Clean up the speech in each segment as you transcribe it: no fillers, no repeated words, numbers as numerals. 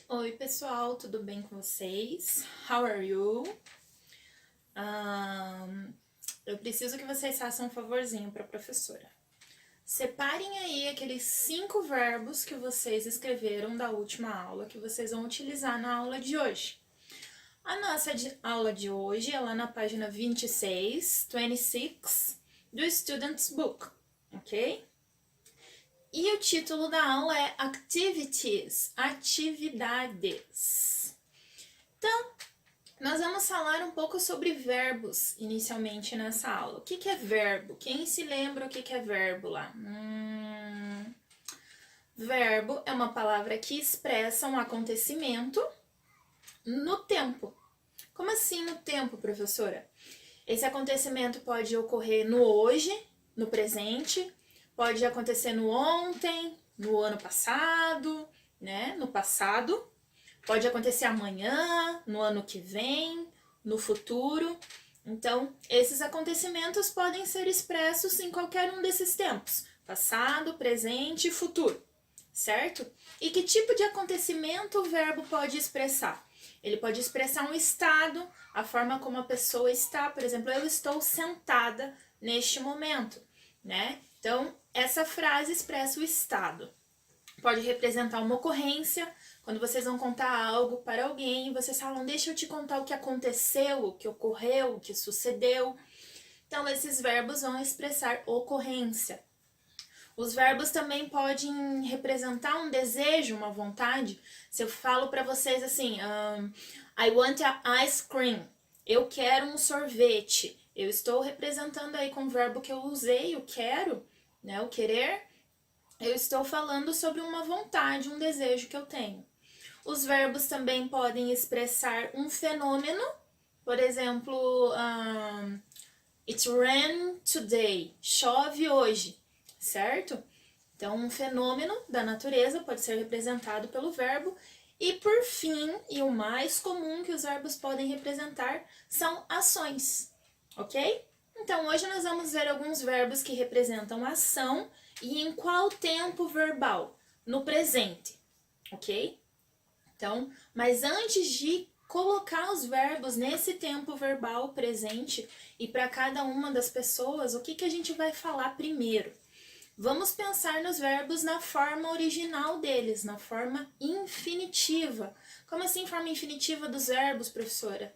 Oi, pessoal, tudo bem com vocês? How are you? Eu preciso que vocês façam um favorzinho para a professora. Separem aí aqueles 5 verbos que vocês escreveram da última aula, que vocês vão utilizar na aula de hoje. A nossa aula de hoje é lá na página 26 do Student's Book, ok? E o título da aula é Activities, atividades. Então, nós vamos falar um pouco sobre verbos inicialmente nessa aula. O que é verbo? Quem se lembra o que é verbo lá? Verbo é uma palavra que expressa um acontecimento no tempo. Como assim no tempo, professora? Esse acontecimento pode ocorrer no hoje, no presente, pode acontecer no ontem, no ano passado, né? No passado. Pode acontecer amanhã, no ano que vem, no futuro. Então, esses acontecimentos podem ser expressos em qualquer um desses tempos: passado, presente e futuro, certo? E que tipo de acontecimento o verbo pode expressar? Ele pode expressar um estado, a forma como a pessoa está. Por exemplo, eu estou sentada neste momento, né? Então, essa frase expressa o estado. Pode representar uma ocorrência, quando vocês vão contar algo para alguém, vocês falam, deixa eu te contar o que aconteceu, o que ocorreu, o que sucedeu. Então, esses verbos vão expressar ocorrência. Os verbos também podem representar um desejo, uma vontade. Se eu falo para vocês assim, I want a ice cream, eu quero um sorvete. Eu estou representando aí com o verbo que eu usei, o quero, né, o querer. Eu estou falando sobre uma vontade, um desejo que eu tenho. Os verbos também podem expressar um fenômeno, por exemplo, it rained today, chove hoje, certo? Então, um fenômeno da natureza pode ser representado pelo verbo. E por fim, e o mais comum que os verbos podem representar são ações, ok? Então, hoje nós vamos ver alguns verbos que representam ação e em qual tempo verbal? No presente, ok? Então, mas antes de colocar os verbos nesse tempo verbal presente e para cada uma das pessoas, o que a gente vai falar primeiro? Vamos pensar nos verbos na forma original deles, na forma infinitiva. Como assim forma infinitiva dos verbos, professora?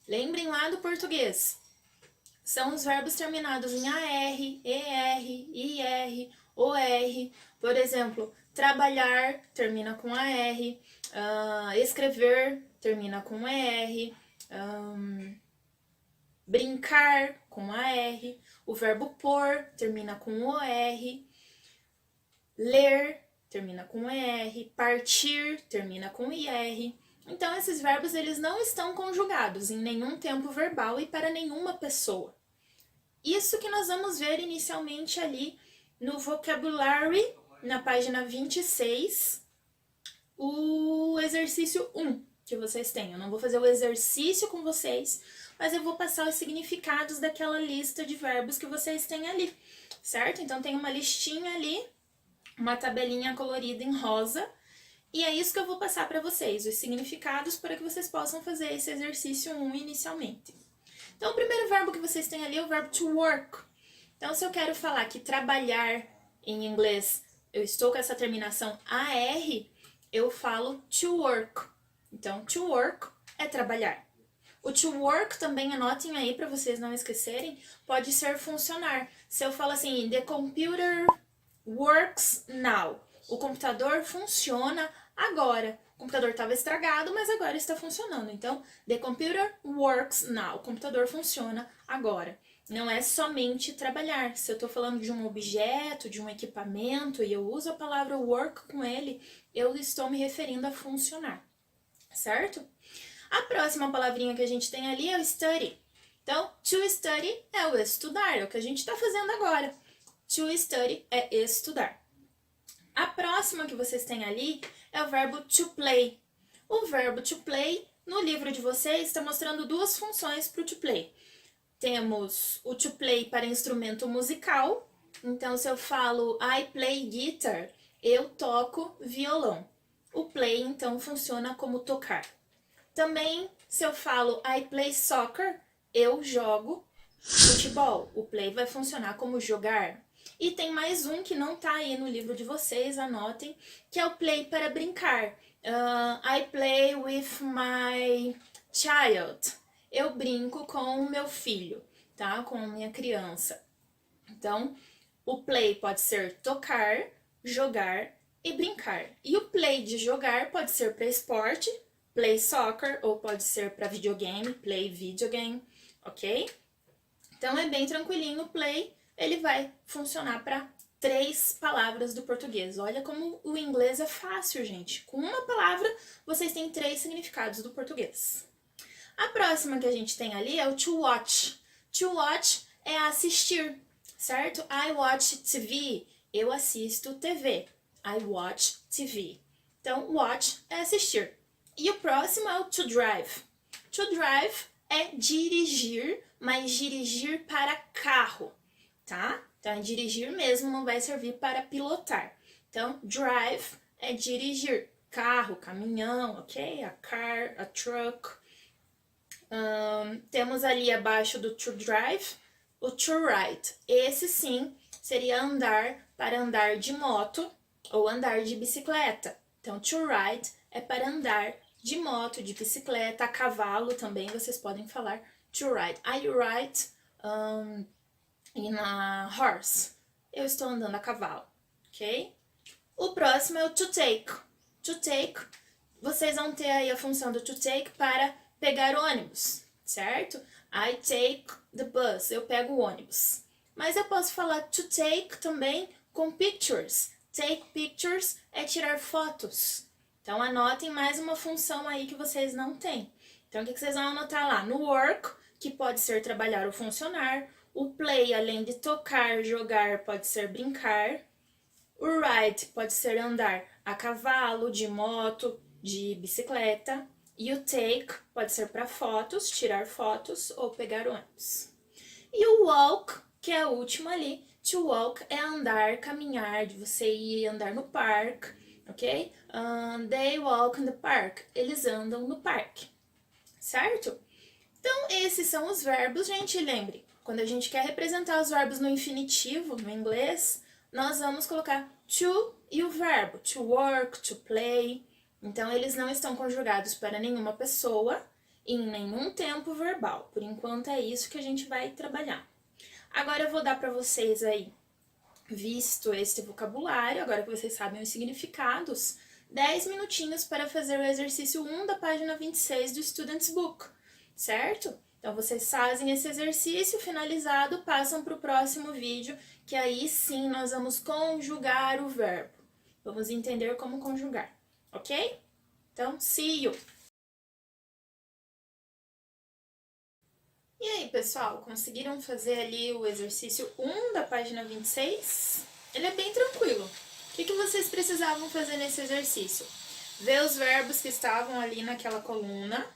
Lembrem lá do português. São os verbos terminados em AR, ER, IR, OR. Por exemplo, trabalhar termina com AR, escrever termina com ER, brincar com AR, o verbo pôr termina com OR, ler termina com ER, partir termina com IR. Então, esses verbos eles não estão conjugados em nenhum tempo verbal e para nenhuma pessoa. Isso que nós vamos ver inicialmente ali no Vocabulary, na página 26, o exercício 1 que vocês têm. Eu não vou fazer o exercício com vocês, mas eu vou passar os significados daquela lista de verbos que vocês têm ali, certo? Então tem uma listinha ali, uma tabelinha colorida em rosa, e é isso que eu vou passar para vocês, os significados para que vocês possam fazer esse exercício 1 inicialmente. Então, o primeiro verbo que vocês têm ali é o verbo to work. Então, se eu quero falar que trabalhar em inglês, eu estou com essa terminação AR, eu falo to work. Então, to work é trabalhar. O to work também, anotem aí para vocês não esquecerem, pode ser funcionar. Se eu falo assim, the computer works now. O computador funciona agora. O computador estava estragado, mas agora está funcionando. Então, the computer works now. O computador funciona agora. Não é somente trabalhar. Se eu estou falando de um objeto, de um equipamento, e eu uso a palavra work com ele, eu estou me referindo a funcionar. Certo? A próxima palavrinha que a gente tem ali é o study. Então, to study é o estudar, é o que a gente está fazendo agora. To study é estudar. A próxima que vocês têm ali é o verbo to play. O verbo to play, no livro de vocês, está mostrando duas funções para o to play. Temos o to play para instrumento musical. Então, se eu falo I play guitar, eu toco violão. o play então funciona como tocar. Também, se eu falo I play soccer, eu jogo futebol. O play vai funcionar como jogar. E tem mais um que não tá aí no livro de vocês, anotem, que é o play para brincar. I play with my child. Eu brinco com o meu filho, tá? Com a minha criança. Então, o play pode ser tocar, jogar e brincar. E o play de jogar pode ser para esporte, play soccer, ou pode ser para videogame, play videogame, ok? Então é bem tranquilinho o play, ele vai funcionar para 3 palavras do português. Olha como o inglês é fácil, gente. Com uma palavra, vocês têm 3 significados do português. A próxima que a gente tem ali é o to watch. To watch é assistir, certo? I watch TV. Eu assisto TV. I watch TV. Então, watch é assistir. E o próximo é o to drive. To drive é dirigir, mas dirigir para carro, tá? Então, é dirigir mesmo, não vai servir para pilotar. Então, drive é dirigir. Carro, caminhão, ok? A car, a truck. Temos ali abaixo do to drive, o to ride. Esse sim seria andar, para andar de moto ou andar de bicicleta. Então, to ride é para andar de moto, de bicicleta, a cavalo também vocês podem falar to ride. I ride in a horse. Eu estou andando a cavalo, ok? O próximo é o to take. To take, vocês vão ter aí a função do to take para pegar ônibus, certo? I take the bus, eu pego o ônibus. Mas eu posso falar to take também com pictures. Take pictures é tirar fotos. Então, anotem mais uma função aí que vocês não têm. Então, o que vocês vão anotar lá? No work, que pode ser trabalhar ou funcionar. O play, além de tocar, jogar, pode ser brincar. O ride pode ser andar a cavalo, de moto, de bicicleta. E o take pode ser para fotos, tirar fotos ou pegar ônibus. E o walk, que é o último ali. To walk é andar, caminhar, de você ir andar no parque, ok? They walk in the park. Eles andam no parque, certo? Então, esses são os verbos, gente. Lembre, quando a gente quer representar os verbos no infinitivo, no inglês, nós vamos colocar to e o verbo. To work, to play. Então, eles não estão conjugados para nenhuma pessoa e em nenhum tempo verbal. Por enquanto, é isso que a gente vai trabalhar. Agora, eu vou dar para vocês aí, visto este vocabulário, agora que vocês sabem os significados, 10 minutinhos para fazer o exercício 1 da página 26 do Student's Book, certo? Então, vocês fazem esse exercício, finalizado, passam para o próximo vídeo, que aí sim nós vamos conjugar o verbo. Vamos entender como conjugar, ok? Então, see you! E aí, pessoal, conseguiram fazer ali o exercício 1 da página 26? Ele é bem tranquilo. O que vocês precisavam fazer nesse exercício? Ver os verbos que estavam ali naquela coluna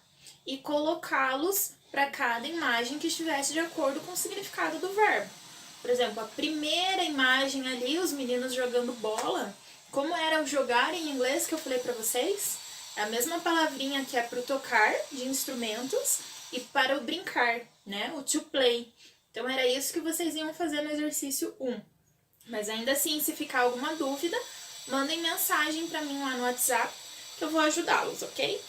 e colocá-los para cada imagem que estivesse de acordo com o significado do verbo. Por exemplo, a primeira imagem ali, os meninos jogando bola, como era o jogar em inglês que eu falei para vocês? É a mesma palavrinha que é para o tocar de instrumentos e para o brincar, né? O to play. Então, era isso que vocês iam fazer no exercício 1. Mas ainda assim, se ficar alguma dúvida, mandem mensagem para mim lá no WhatsApp que eu vou ajudá-los, ok?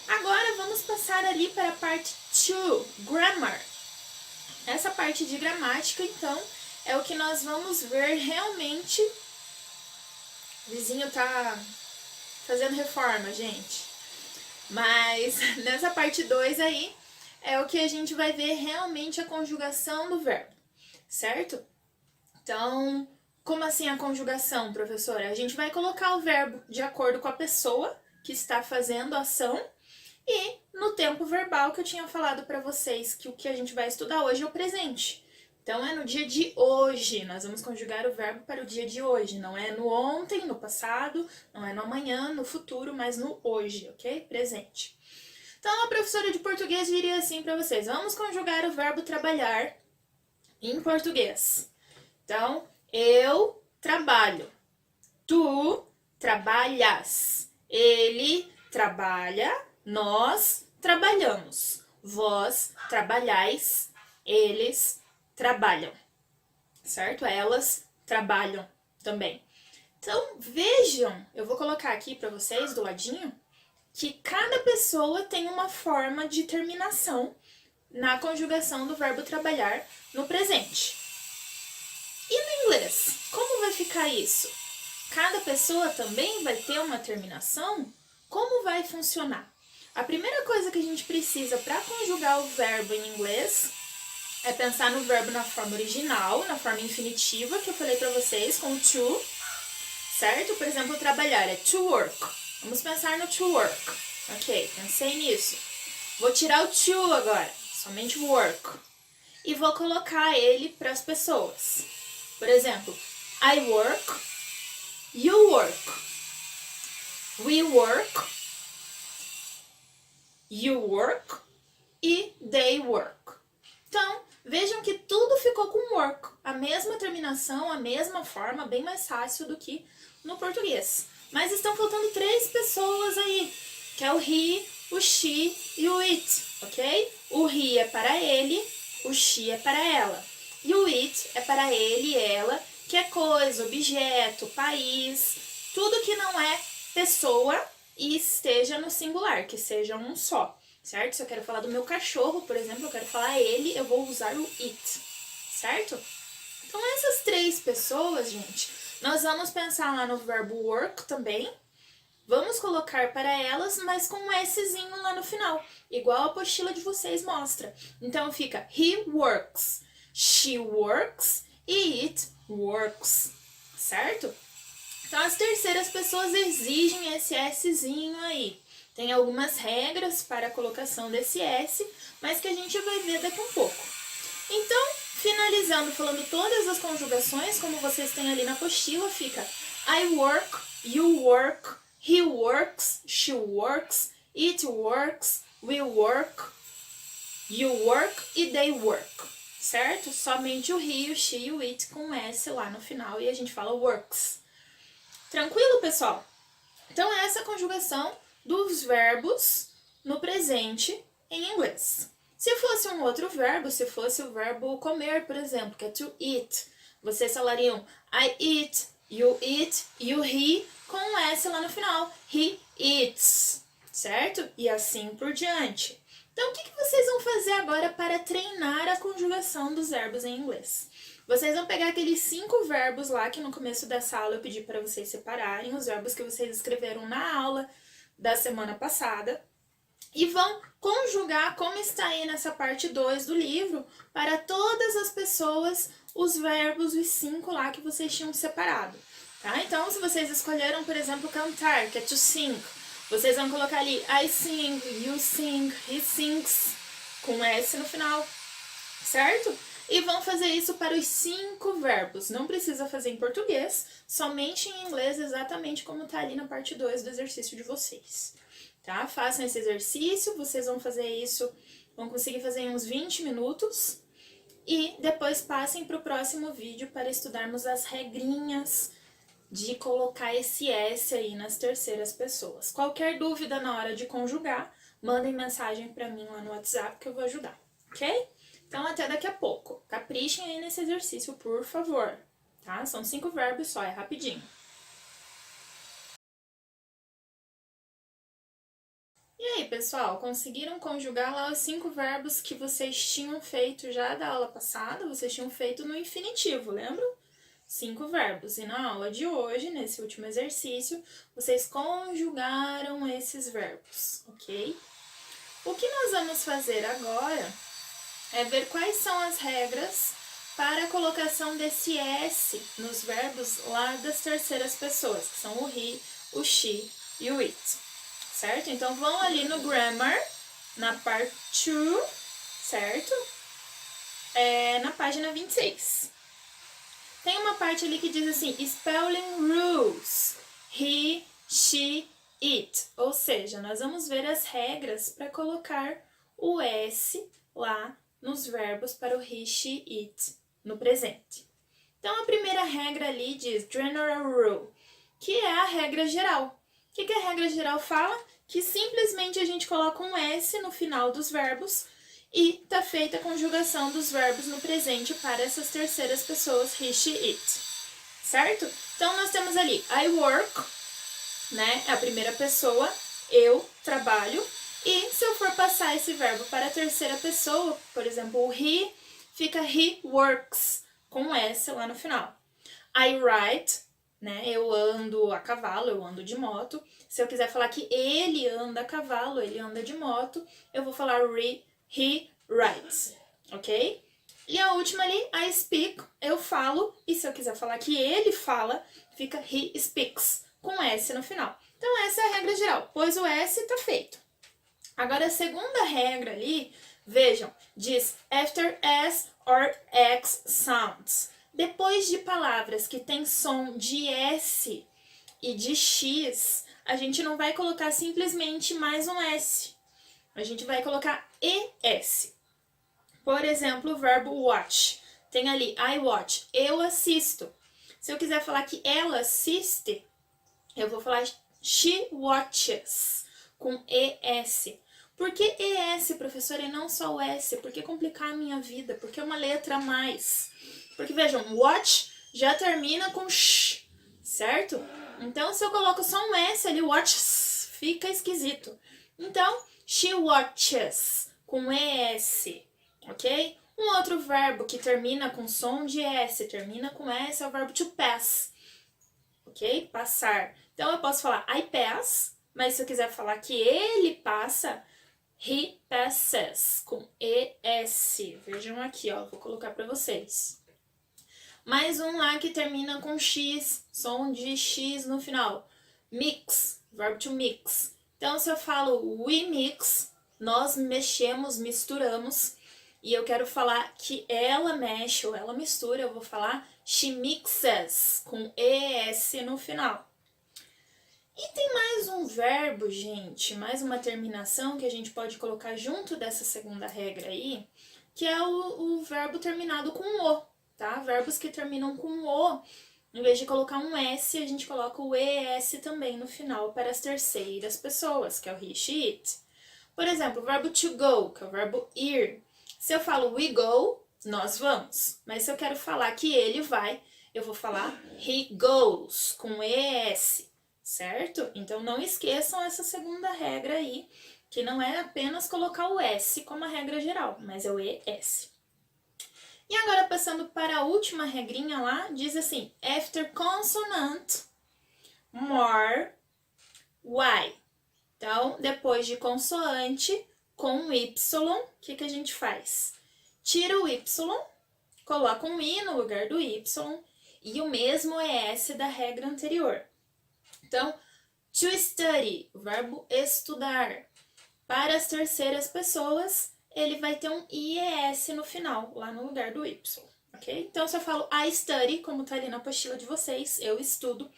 Agora, vamos passar ali para a parte 2, grammar. Essa parte de gramática, então, é o que nós vamos ver realmente. O vizinho tá fazendo reforma, gente. Mas nessa parte 2 aí, é o que a gente vai ver realmente a conjugação do verbo, certo? Então, como assim a conjugação, professora? A gente vai colocar o verbo de acordo com a pessoa que está fazendo a ação e no tempo verbal que eu tinha falado para vocês que o que a gente vai estudar hoje é o presente. Então, é no dia de hoje, nós vamos conjugar o verbo para o dia de hoje. Não é no ontem, no passado, não é no amanhã, no futuro, mas no hoje, ok? Presente. Então, a professora de português diria assim para vocês: vamos conjugar o verbo trabalhar em português. Então, eu trabalho. Tu trabalhas. Ele trabalha, nós trabalhamos. Vós trabalhais, eles trabalham. Certo? Elas trabalham também. Então, vejam, eu vou colocar aqui para vocês do ladinho, que cada pessoa tem uma forma de terminação na conjugação do verbo trabalhar no presente. E no inglês, como vai ficar isso? Cada pessoa também vai ter uma terminação? Como vai funcionar? A primeira coisa que a gente precisa para conjugar o verbo em inglês é pensar no verbo na forma original, na forma infinitiva, que eu falei para vocês, com to, certo? Por exemplo, trabalhar é to work. Vamos pensar no to work. Ok, pensei nisso. Vou tirar o to agora, somente work. E vou colocar ele para as pessoas. Por exemplo, I work, you work, we work, you work e they work. Então, vejam que tudo ficou com work. A mesma terminação, a mesma forma, bem mais fácil do que no português. Mas estão faltando 3 pessoas aí, que é o he, o she e o it, ok? O he é para ele, o she é para ela. E o it é para ele e ela, que é coisa, objeto, país, tudo que não é pessoa e esteja no singular, que seja um só, certo? Se eu quero falar do meu cachorro, por exemplo, eu quero falar ele, eu vou usar o it, certo? Então, essas 3 pessoas, gente, nós vamos pensar lá no verbo work também. Vamos colocar para elas, mas com um Szinho lá no final, igual a apostila de vocês mostra. Então, fica he works, she works e it works, certo? Então, as terceiras pessoas exigem esse Szinho aí. Tem algumas regras para a colocação desse S, mas que a gente vai ver daqui a um pouco. Então, finalizando, falando todas as conjugações, como vocês têm ali na apostila, fica I work, you work, he works, she works, it works, we work, you work e they work, certo? Somente o he, o she e o it com S lá no final e a gente fala works. Tranquilo, pessoal? Então, essa é a conjugação dos verbos no presente em inglês. Se fosse um outro verbo, se fosse o verbo comer, por exemplo, que é to eat, vocês falariam I eat, you eat e o he com um S lá no final. He eats, certo? E assim por diante. Então, o que vocês vão fazer agora para treinar a conjugação dos verbos em inglês? Vocês vão pegar aqueles 5 verbos lá que no começo dessa aula eu pedi para vocês separarem, os verbos que vocês escreveram na aula da semana passada, e vão conjugar, como está aí nessa parte 2 do livro, para todas as pessoas, os verbos, os 5 lá que vocês tinham separado. Tá? Então, se vocês escolheram, por exemplo, cantar, que é to sing, vocês vão colocar ali I sing, you sing, he sings, com S no final, certo? E vão fazer isso para os 5 verbos. Não precisa fazer em português, somente em inglês, exatamente como está ali na parte 2 do exercício de vocês. Tá? Façam esse exercício, vocês vão fazer isso, vão conseguir fazer em uns 20 minutos. E depois passem para o próximo vídeo para estudarmos as regrinhas de colocar esse S aí nas terceiras pessoas. Qualquer dúvida na hora de conjugar, mandem mensagem para mim lá no WhatsApp que eu vou ajudar, ok? Então, até daqui a pouco. Caprichem aí nesse exercício, por favor, tá? São 5 verbos só, é rapidinho. E aí, pessoal, conseguiram conjugar lá os 5 verbos que vocês tinham feito já da aula passada? Vocês tinham feito no infinitivo, lembram? 5 verbos. E na aula de hoje, nesse último exercício, vocês conjugaram esses verbos, ok? O que nós vamos fazer agora é ver quais são as regras para a colocação desse S nos verbos lá das terceiras pessoas, que são o he, o she e o it, certo? Então, vão ali no grammar, na part 2, certo? Na página 26. Tem uma parte ali que diz assim, spelling rules, he, she, it. Ou seja, nós vamos ver as regras para colocar o S lá nos verbos para o he, she, it no presente. Então, a primeira regra ali diz general rule, que é a regra geral. que a regra geral fala? Que simplesmente a gente coloca um S no final dos verbos e tá feita a conjugação dos verbos no presente para essas terceiras pessoas, he, she, it. Certo? Então, nós temos ali I work, né? É a primeira pessoa, eu trabalho. E se eu for passar esse verbo para a terceira pessoa, por exemplo, o he, fica he works, com S lá no final. I ride, né? Eu ando a cavalo, eu ando de moto. Se eu quiser falar que ele anda a cavalo, ele anda de moto, eu vou falar he rides, ok? E a última ali, I speak, eu falo. E se eu quiser falar que ele fala, fica he speaks, com S no final. Então essa é a regra geral, pois o S tá feito. Agora a segunda regra ali, vejam, diz after S or X sounds. Depois de palavras que tem som de S e de X, a gente não vai colocar simplesmente mais um S. A gente vai colocar ES. Por exemplo, o verbo watch. Tem ali, I watch, eu assisto. Se eu quiser falar que ela assiste, eu vou falar she watches, com ES. Por que ES, professora, e não só o S? Por que complicar a minha vida? Por que uma letra a mais? Porque, vejam, watch já termina com sh, certo? Então, se eu coloco só um S ali, watches, fica esquisito. Então, she watches, com ES, ok? Um outro verbo que termina com som de S, termina com S, é o verbo to pass, ok? Passar. Então, eu posso falar I pass, mas se eu quiser falar que ele passa, he passes, com ES. Vejam aqui, ó, vou colocar para vocês. Mais um lá que termina com X, som de X no final. Mix, verbo to mix. Então, se eu falo we mix, nós mexemos, misturamos, e eu quero falar que ela mexe ou ela mistura, eu vou falar she mixes, com ES no final. E tem mais um verbo, gente, mais uma terminação que a gente pode colocar junto dessa segunda regra aí, que é o verbo terminado com o, tá? Verbos que terminam com o, em vez de colocar um S, a gente coloca o ES também no final para as terceiras pessoas, que é o he, she, it. Por exemplo, o verbo to go, que é o verbo ir. Se eu falo we go, nós vamos. Mas se eu quero falar que ele vai, eu vou falar he goes, com ES. Certo? Então, não esqueçam essa segunda regra aí, que não é apenas colocar o S como a regra geral, mas é o ES. E agora, passando para a última regrinha lá, diz assim, after consonant, more, Y. Então, depois de consoante, com Y, o que a gente faz? Tira o Y, coloca um I no lugar do Y, e o mesmo ES da regra anterior. Então, to study, o verbo estudar. Para as terceiras pessoas, ele vai ter um IES no final, lá no lugar do Y, ok? Então, se eu falo I study, como tá ali na apostila de vocês, eu estudo.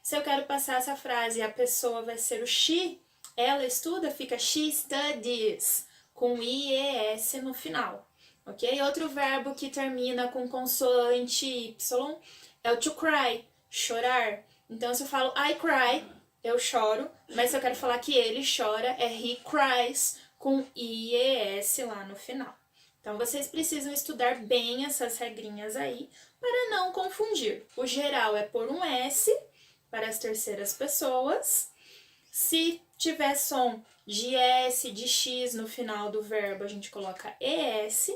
Se eu quero passar essa frase e a pessoa vai ser o she, ela estuda, fica she studies, com IES no final, ok? Outro verbo que termina com consoante Y é o to cry, chorar. Então, se eu falo I cry, eu choro, mas se eu quero falar que ele chora, é he cries, com IES lá no final. Então, vocês precisam estudar bem essas regrinhas aí, para não confundir. O geral é por um S, para as terceiras pessoas. Se tiver som de S, de X no final do verbo, a gente coloca ES.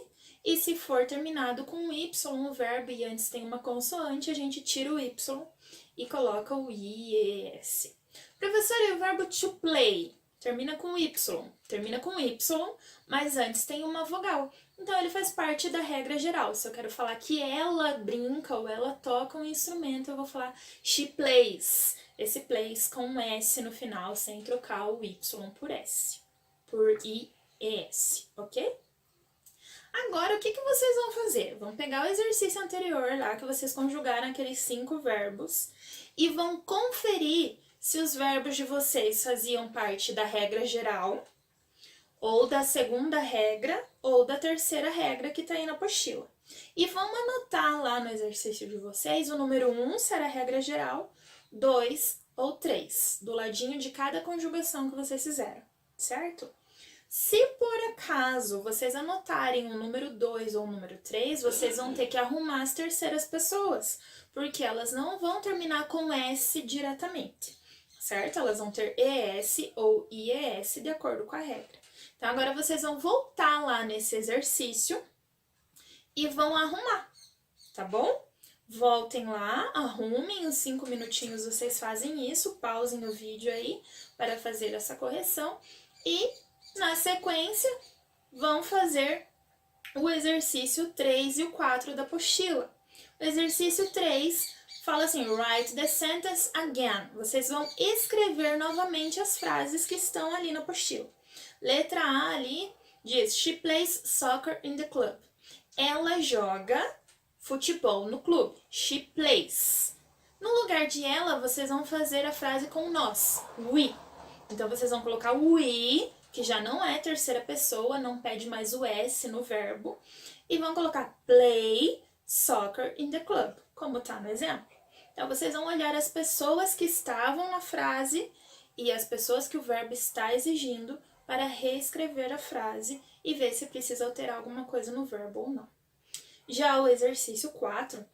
E se for terminado com Y o verbo e antes tem uma consoante, a gente tira o Y e coloca o IES. Professora, e o verbo to play? Termina com Y. Termina com Y, mas antes tem uma vogal. Então, ele faz parte da regra geral. Se eu quero falar que ela brinca ou ela toca um instrumento, eu vou falar she plays. Esse plays com um S no final, sem trocar o Y por S. Por IES, ok? Agora, o que vocês vão fazer? Vão pegar o exercício anterior lá, que vocês conjugaram aqueles 5 verbos, e vão conferir se os verbos de vocês faziam parte da regra geral, ou da segunda regra, ou da terceira regra que tá aí na apostila. E vão anotar lá no exercício de vocês o número 1, se era a regra geral, 2, ou 3, do ladinho de cada conjugação que vocês fizeram, certo? Se por acaso vocês anotarem o número 2 ou o número 3, vocês vão ter que arrumar as terceiras pessoas, porque elas não vão terminar com S diretamente, certo? Elas vão ter ES ou IES de acordo com a regra. Então, agora vocês vão voltar lá nesse exercício e vão arrumar, tá bom? Voltem lá, arrumem, uns 5 minutinhos vocês fazem isso, pausem o vídeo aí para fazer essa correção e, na sequência, vão fazer o exercício 3 e o 4 da apostila. O exercício 3 fala assim, write the sentence again. Vocês vão escrever novamente as frases que estão ali na apostila. Letra A ali diz, she plays soccer in the club. Ela joga futebol no clube. She plays. No lugar de ela, vocês vão fazer a frase com nós. We. Então, vocês vão colocar we, que já não é terceira pessoa, não pede mais o S no verbo. E vão colocar play soccer in the club, como tá no exemplo. Então, vocês vão olhar as pessoas que estavam na frase e as pessoas que o verbo está exigindo para reescrever a frase e ver se precisa alterar alguma coisa no verbo ou não. Já o exercício 4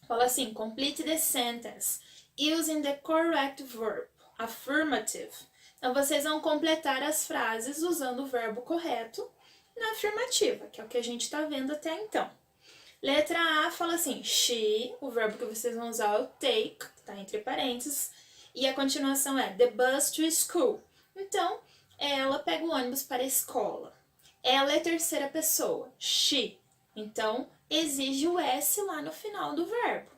fala assim, complete the sentence using the correct verb, affirmative. Então, vocês vão completar as frases usando o verbo correto na afirmativa, que é o que a gente está vendo até então. Letra A fala assim, she, o verbo que vocês vão usar é o take, tá entre parênteses, e a continuação é the bus to school. Então, ela pega o ônibus para a escola. Ela é terceira pessoa, she. Então, exige o S lá no final do verbo.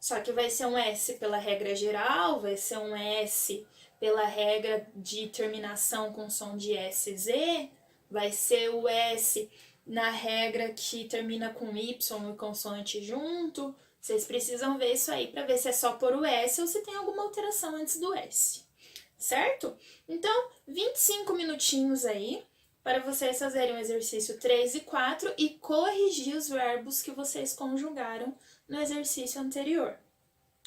Só que vai ser um S pela regra geral, vai ser um S pela regra de terminação com som de SZ, vai ser o S na regra que termina com Y e consoante junto. Vocês precisam ver isso aí para ver se é só por o S ou se tem alguma alteração antes do S, certo? Então, 25 minutinhos aí para vocês fazerem o exercício 3 e 4 e corrigir os verbos que vocês conjugaram no exercício anterior,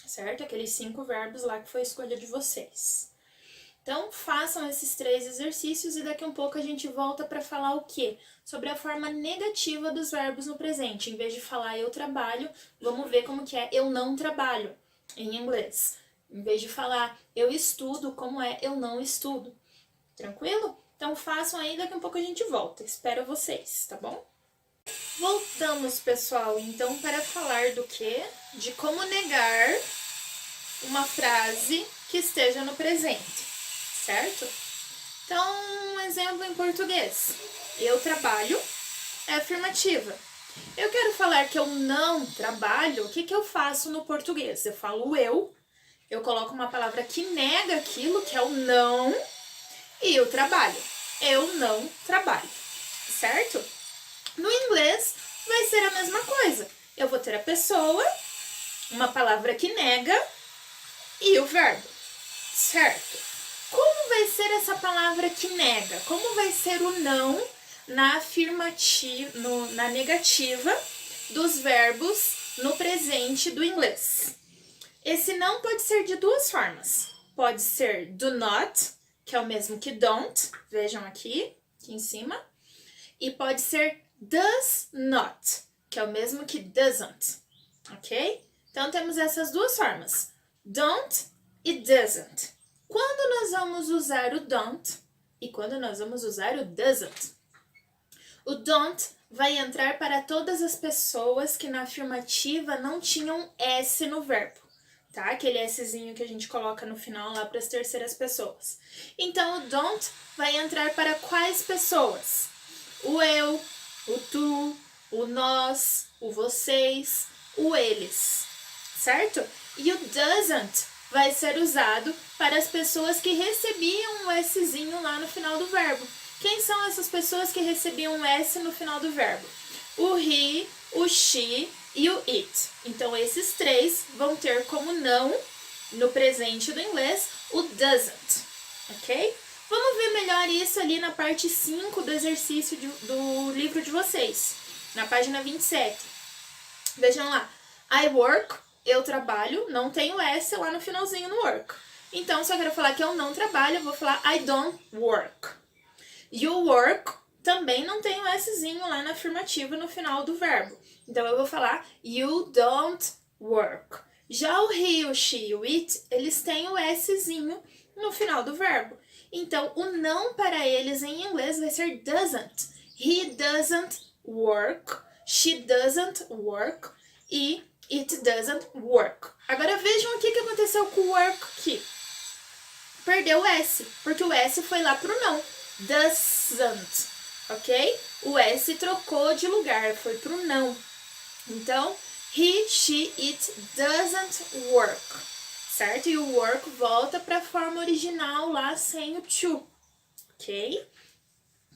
certo? Aqueles 5 verbos lá que foi a escolha de vocês. Então, façam esses 3 exercícios e daqui a um pouco a gente volta para falar o quê? Sobre a forma negativa dos verbos no presente. Em vez de falar eu trabalho, vamos ver como que é eu não trabalho em inglês. Em vez de falar eu estudo, como é eu não estudo. Tranquilo? Então, façam aí, daqui a um pouco a gente volta. Espero vocês, tá bom? Voltamos, pessoal, então, para falar do quê? De como negar uma frase que esteja no presente, certo? Então, um exemplo em português. Eu trabalho é afirmativa. Eu quero falar que eu não trabalho, o que eu faço no português? Eu falo eu coloco uma palavra que nega aquilo, que é o não, e eu trabalho. Eu não trabalho, certo? No inglês, vai ser a mesma coisa. Eu vou ter a pessoa, uma palavra que nega e o verbo, certo? Como vai ser essa palavra que nega? Como vai ser o não na afirmativa, na negativa dos verbos no presente do inglês? Esse não pode ser de duas formas. Pode ser do not, que é o mesmo que don't, vejam aqui em cima. E pode ser does not, que é o mesmo que doesn't, ok? Então, temos essas duas formas, don't e doesn't. Quando nós vamos usar o don't e quando nós vamos usar o doesn't? O don't vai entrar para todas as pessoas que na afirmativa não tinham S no verbo, tá? Aquele Szinho que a gente coloca no final lá para as terceiras pessoas. Então, o don't vai entrar para quais pessoas? O eu, o tu, o nós, o vocês, o eles, certo? E o doesn't vai ser usado para as pessoas que recebiam um Szinho lá no final do verbo. Quem são essas pessoas que recebiam um S no final do verbo? O he, o she e o it. Então, esses 3 vão ter como não, no presente do inglês, o doesn't, ok? Vamos ver melhor isso ali na parte 5 do exercício do livro de vocês, na página 27. Vejam lá, I work, eu trabalho, não tem o S lá no finalzinho no work. Então, se eu quero falar que eu não trabalho, eu vou falar I don't work. You work também não tem o Szinho lá na afirmativa no final do verbo. Então, eu vou falar you don't work. Já o he, o she e o it, eles têm o Szinho no final do verbo. Então, o não para eles em inglês vai ser doesn't. He doesn't work, she doesn't work e it doesn't work. Agora vejam o que aconteceu com o work aqui. Perdeu o S, porque o S foi lá pro não. Doesn't, ok? O S trocou de lugar, foi pro não. Então, he, she, it doesn't work, certo? E o work volta para a forma original lá sem o to, ok?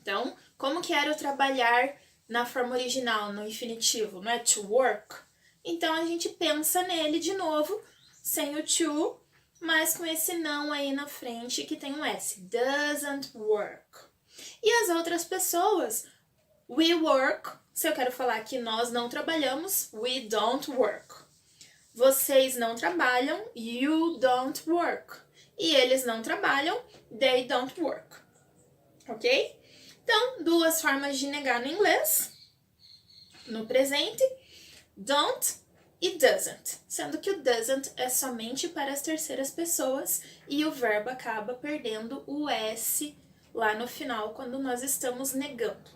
Então, como que era o trabalhar na forma original, no infinitivo, não é to work? Então, a gente pensa nele de novo, sem o to, mas com esse não aí na frente que tem um S. Doesn't work. E as outras pessoas, we work. Se eu quero falar que nós não trabalhamos, we don't work. Vocês não trabalham, you don't work. E eles não trabalham, they don't work. Ok? Então, duas formas de negar no inglês. No presente, don't e doesn't, sendo que o doesn't é somente para as terceiras pessoas e o verbo acaba perdendo o S lá no final quando nós estamos negando,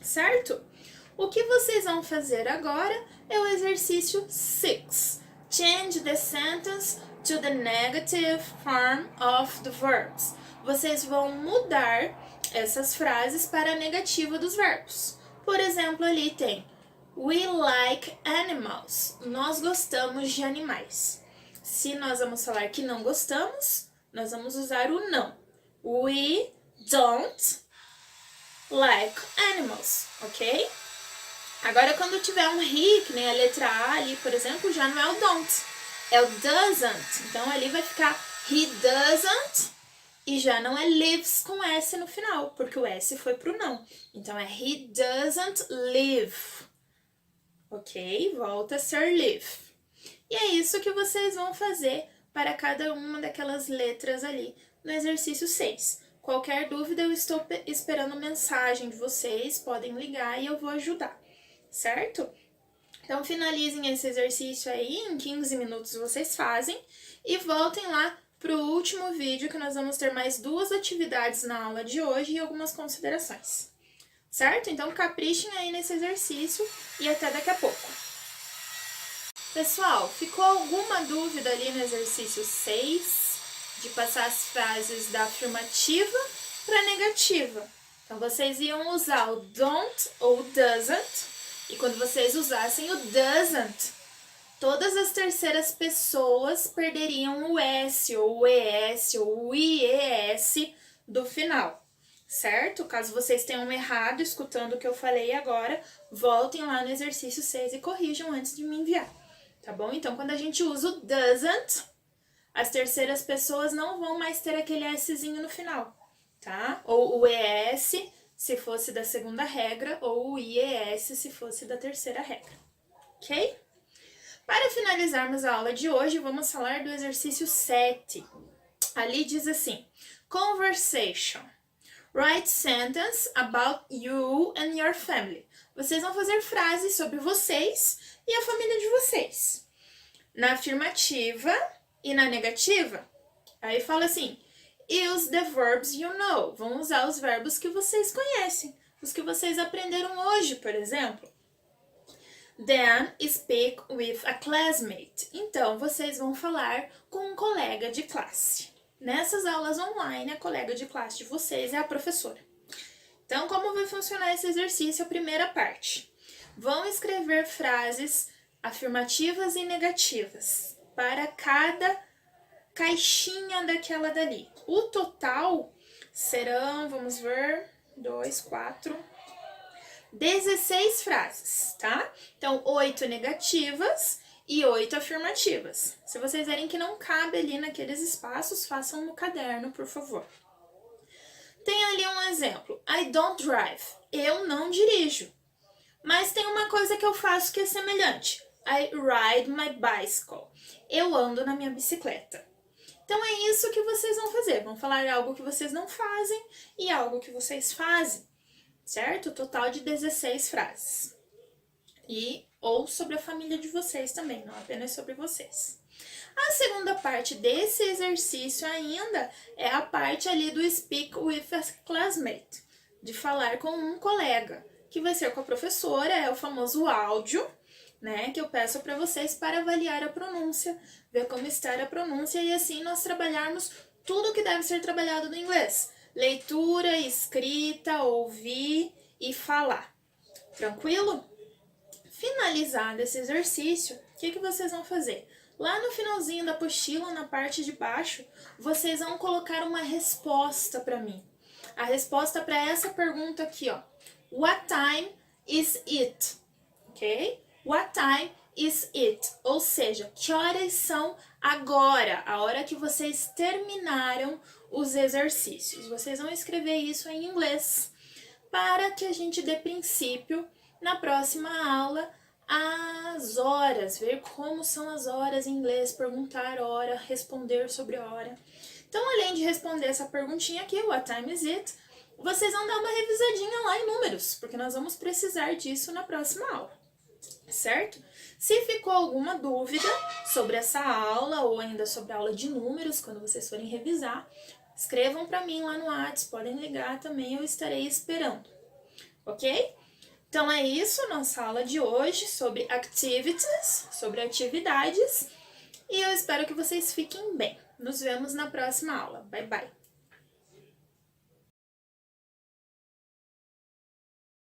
certo? O que vocês vão fazer agora é o exercício 6. Change the sentence to the negative form of the verbs. Vocês vão mudar essas frases para a negativa dos verbos. Por exemplo, ali tem we like animals. Nós gostamos de animais. Se nós vamos falar que não gostamos, nós vamos usar o não. We don't like animals, ok? Agora, quando tiver um he, que nem a letra A ali, por exemplo, já não é o don't, é o doesn't. Então, ali vai ficar he doesn't e já não é lives com S no final, porque o S foi pro não. Então, é he doesn't live. Ok? Volta a ser live. E é isso que vocês vão fazer para cada uma daquelas letras ali no exercício 6. Qualquer dúvida, eu estou esperando mensagem de vocês, podem ligar e eu vou ajudar, certo? Então, finalizem esse exercício aí, em 15 minutos vocês fazem e voltem lá para o último vídeo que nós vamos ter mais 2 atividades na aula de hoje e algumas considerações. Certo? Então, caprichem aí nesse exercício e até daqui a pouco. Pessoal, ficou alguma dúvida ali no exercício 6, de passar as frases da afirmativa para a negativa? Então, vocês iam usar o don't ou doesn't, e quando vocês usassem o doesn't, todas as terceiras pessoas perderiam o S, ou o ES, ou o IES do final. Certo? Caso vocês tenham errado escutando o que eu falei agora, voltem lá no exercício 6 e corrijam antes de me enviar, tá bom? Então, quando a gente usa o doesn't, as terceiras pessoas não vão mais ter aquele Szinho no final, tá? Ou o ES, se fosse da segunda regra, ou o IES, se fosse da terceira regra, ok? Para finalizarmos a aula de hoje, vamos falar do exercício 7. Ali diz assim, conversation. Write sentence about you and your family. Vocês vão fazer frases sobre vocês e a família de vocês. Na afirmativa e na negativa, aí fala assim, use the verbs you know. Vão usar os verbos que vocês conhecem, os que vocês aprenderam hoje, por exemplo. Then speak with a classmate. Então, vocês vão falar com um colega de classe. Nessas aulas online, a colega de classe de vocês é a professora. Então, como vai funcionar esse exercício? A primeira parte. Vão escrever frases afirmativas e negativas para cada caixinha daquela dali. O total serão, vamos ver, 2, 4, 16 frases, tá? Então, 8 negativas e 8 afirmativas. Se vocês verem que não cabe ali naqueles espaços, façam no caderno, por favor. Tem ali um exemplo. I don't drive. Eu não dirijo. Mas tem uma coisa que eu faço que é semelhante. I ride my bicycle. Eu ando na minha bicicleta. Então é isso que vocês vão fazer. Vão falar algo que vocês não fazem e algo que vocês fazem, certo? Total de 16 frases. Ou sobre a família de vocês também, não apenas sobre vocês. A segunda parte desse exercício ainda é a parte ali do speak with a classmate, de falar com um colega, que vai ser com a professora, é o famoso áudio, né, que eu peço para vocês para avaliar a pronúncia, ver como está a pronúncia e assim nós trabalharmos tudo que deve ser trabalhado no inglês. Leitura, escrita, ouvir e falar. Tranquilo? Finalizado esse exercício, o que vocês vão fazer? Lá no finalzinho da apostila, na parte de baixo, vocês vão colocar uma resposta para mim. A resposta para essa pergunta aqui, ó. What time is it? Ok? What time is it? Ou seja, que horas são agora? A hora que vocês terminaram os exercícios. Vocês vão escrever isso em inglês para que a gente dê princípio na próxima aula as horas, ver como são as horas em inglês, perguntar hora, responder sobre hora. Então, além de responder essa perguntinha aqui, what time is it, vocês vão dar uma revisadinha lá em números, porque nós vamos precisar disso na próxima aula, certo? Se ficou alguma dúvida sobre essa aula ou ainda sobre a aula de números, quando vocês forem revisar, escrevam para mim lá no WhatsApp, podem ligar também, eu estarei esperando, ok? Então é isso, nossa aula de hoje sobre activities, sobre atividades, e eu espero que vocês fiquem bem. Nos vemos na próxima aula. Bye, bye!